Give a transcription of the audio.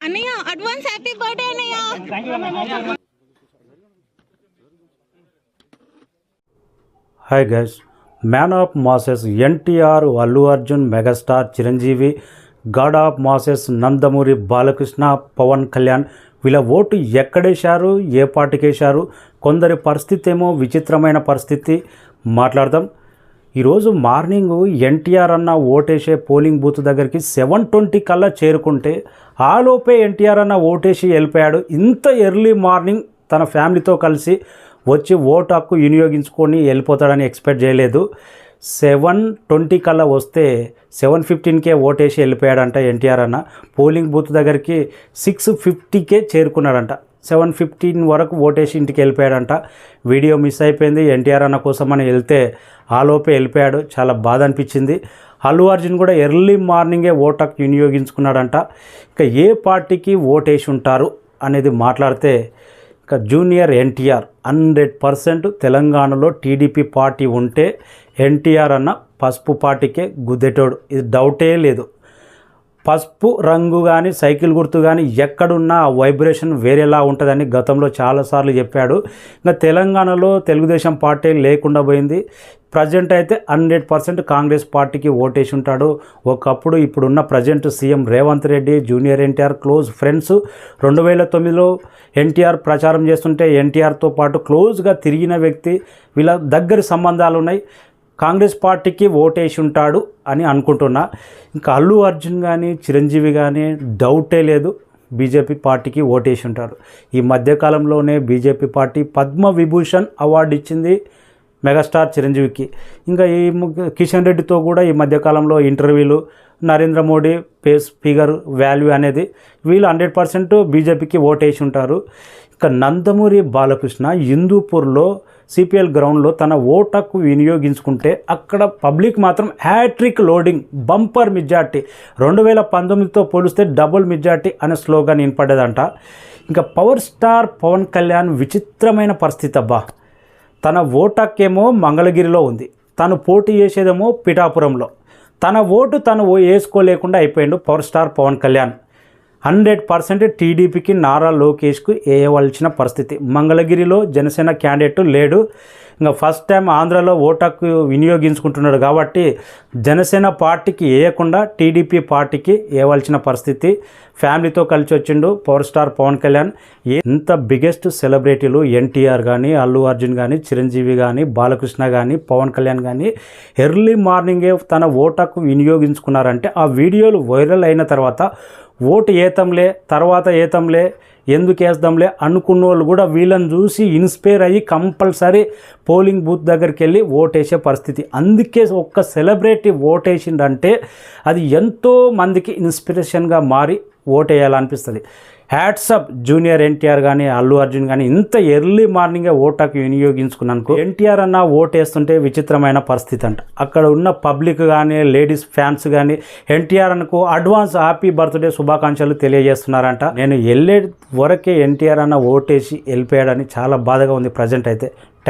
అన్నయ్య advance happy birthday అన్నయ్య. Hi guys, man of masses NTR, Allu Arjun, megastar Chiranjeevi, god of masses Nandamuri Balakrishna, Pawan Kalyan వీళ్ళ vote ఎక్కడేశారు, ఏ పార్టీకి వేశారు, కొందరి పరిస్థితి ఏమో విచిత్రమైన పరిస్థితి మాట్లాడదాం. ఈరోజు మార్నింగ్ ఎన్టీఆర్ అన్న ఓటేసే పోలింగ్ బూత్ దగ్గరికి 7:20 కల్లా చేరుకుంటే ఆలోపే ఎన్టీఆర్ అన్న ఓటేసి వెళ్ళిపోయాడు. ఇంత ఎర్లీ మార్నింగ్ తన ఫ్యామిలీతో కలిసి వచ్చి ఓటు హక్కు వినియోగించుకొని వెళ్ళిపోతాడని ఎక్స్పెక్ట్ చేయలేదు. 7:20 కల్లా వస్తే 7:15కే ఓటేసి వెళ్ళిపోయాడంట ఎన్టీఆర్ అన్న. పోలింగ్ బూత్ దగ్గరికి 6:50కే చేరుకున్నాడంట. 7:15 వరకు ఓటేసి ఇంటికి వెళ్ళిపోయాడంట. వీడియో మిస్ అయిపోయింది. ఎన్టీఆర్ అన్న కోసం అని వెళ్తే ఆలోపే వెళ్ళిపోయాడు. చాలా బాధ అనిపించింది. అల్లు అర్జున్ కూడా ఎర్లీ మార్నింగే ఓటు హక్కు వినియోగించుకున్నాడంట. ఇక ఏ పార్టీకి ఓటేసి ఉంటారు అనేది మాట్లాడితే ఇక జూనియర్ ఎన్టీఆర్ 100% తెలంగాణలో టీడీపీ పార్టీ ఉంటే ఎన్టీఆర్ అన్న పసుపు పార్టీకే గుద్దేటోడు, ఇది డౌటే లేదు. పసుపు రంగు కానీ సైకిల్ గుర్తు కానీ ఎక్కడున్నా ఆ వైబ్రేషన్ వేరేలా ఉంటుందని గతంలో చాలాసార్లు చెప్పాడు. ఇంకా తెలంగాణలో తెలుగుదేశం పార్టీ లేకుండా పోయింది. ప్రజెంట్ అయితే 100% కాంగ్రెస్ పార్టీకి ఓటేసి ఉంటాడు. ఒకప్పుడు ఇప్పుడున్న present CM Revanth Reddy, junior NTR close friends. 2009లో ఎన్టీఆర్ ప్రచారం చేస్తుంటే ఎన్టీఆర్తో పాటు క్లోజ్గా తిరిగిన వ్యక్తి. వీళ్ళ దగ్గర సంబంధాలు ఉన్నాయి. కాంగ్రెస్ పార్టీకి ఓటేసి ఉంటాడు అని అనుకుంటున్నా. ఇంకా అల్లు అర్జున్ కానీ చిరంజీవి కానీ డౌటే లేదు బీజేపీ పార్టీకి ఓటేసి ఉంటారు. ఈ మధ్యకాలంలోనే బీజేపీ పార్టీ పద్మవిభూషణ్ అవార్డు ఇచ్చింది మెగాస్టార్ చిరంజీవికి. ఇంకా ఈ కిషన్ రెడ్డితో కూడా ఈ మధ్యకాలంలో ఇంటర్వ్యూలు, Narendra Modi face figure value అనేది వీళ్ళు 100% బీజేపీకి ఓటేసి ఉంటారు. ఇక నందమూరి బాలకృష్ణ హిందూపూర్లో సిపిఎల్ గ్రౌండ్లో తన ఓటుకు వినియోగించుకుంటే అక్కడ పబ్లిక్ మాత్రం హ్యాట్రిక్ లోడింగ్, బంపర్ మెజార్టీ, 2019తో పోలిస్తే డబుల్ మెజార్టీ అనే స్లోగన్ వినపడ్డదంట. ఇంకా పవర్ స్టార్ పవన్ కళ్యాణ్ విచిత్రమైన పరిస్థితి అబ్బా. తన ఓటక్కేమో మంగళగిరిలో ఉంది, తను పోటీ చేసేదేమో పిఠాపురంలో. తన ఓటు తను వేసుకోలేకుండా అయిపోయాడు పవర్ స్టార్ పవన్ కళ్యాణ్. 100% టీడీపీకి నారా లోకేష్కు వేయవలసిన పరిస్థితి. మంగళగిరిలో జనసేన క్యాండిడేట్ లేడు. ఇంకా ఫస్ట్ టైం ఆంధ్రాలో ఓటుకు వినియోగించుకుంటున్నాడు కాబట్టి జనసేన పార్టీకి వేయకుండా టీడీపీ పార్టీకి వేయవలసిన పరిస్థితి. ఫ్యామిలీతో కలిసి వచ్చిండు పవర్ స్టార్ పవన్ కళ్యాణ్. ఎంత బిగ్గెస్ట్ సెలబ్రిటీలు ఎన్టీఆర్ కానీ, అల్లు అర్జున్ కానీ, చిరంజీవి కానీ, బాలకృష్ణ కానీ, పవన్ కళ్యాణ్ కానీ ఎర్లీ మార్నింగే తన ఓటుకు వినియోగించుకున్నారంటే ఆ వీడియోలు వైరల్ అయిన తర్వాత ఓటు ఏతంలే, తర్వాత ఏతంలే, ఎందుకు వేద్దాంలే అనుకున్న వాళ్ళు కూడా వీళ్ళని చూసి ఇన్స్పైర్ అయ్యి కంపల్సరీ పోలింగ్ బూత్ దగ్గరికి వెళ్ళి ఓటేసే పరిస్థితి. అందుకే ఒక్క సెలబ్రిటీ ఓటేసిందంటే అది ఎంతో మందికి ఇన్స్పిరేషన్గా మారి ఓటేయాలనిపిస్తుంది. హ్యాట్సప్ జూనియర్ ఎన్టీఆర్ కానీ, అల్లు అర్జున్ కానీ ఇంత ఎర్లీ మార్నింగే ఓటుకు వినియోగించుకున్నాను. ఎన్టీఆర్ అన్న ఓటేస్తుంటే విచిత్రమైన పరిస్థితి అంట. అక్కడ ఉన్న పబ్లిక్ కానీ, లేడీస్ ఫ్యాన్స్ కానీ ఎన్టీఆర్ అన్నకు అడ్వాన్స్ హ్యాపీ బర్త్డే శుభాకాంక్షలు తెలియజేస్తున్నారంట. నేను వెళ్ళే వరకే ఎన్టీఆర్ అన్న ఓటేసి వెళ్ళిపోయాడని చాలా బాధగా ఉంది ప్రజెంట్ అయితే.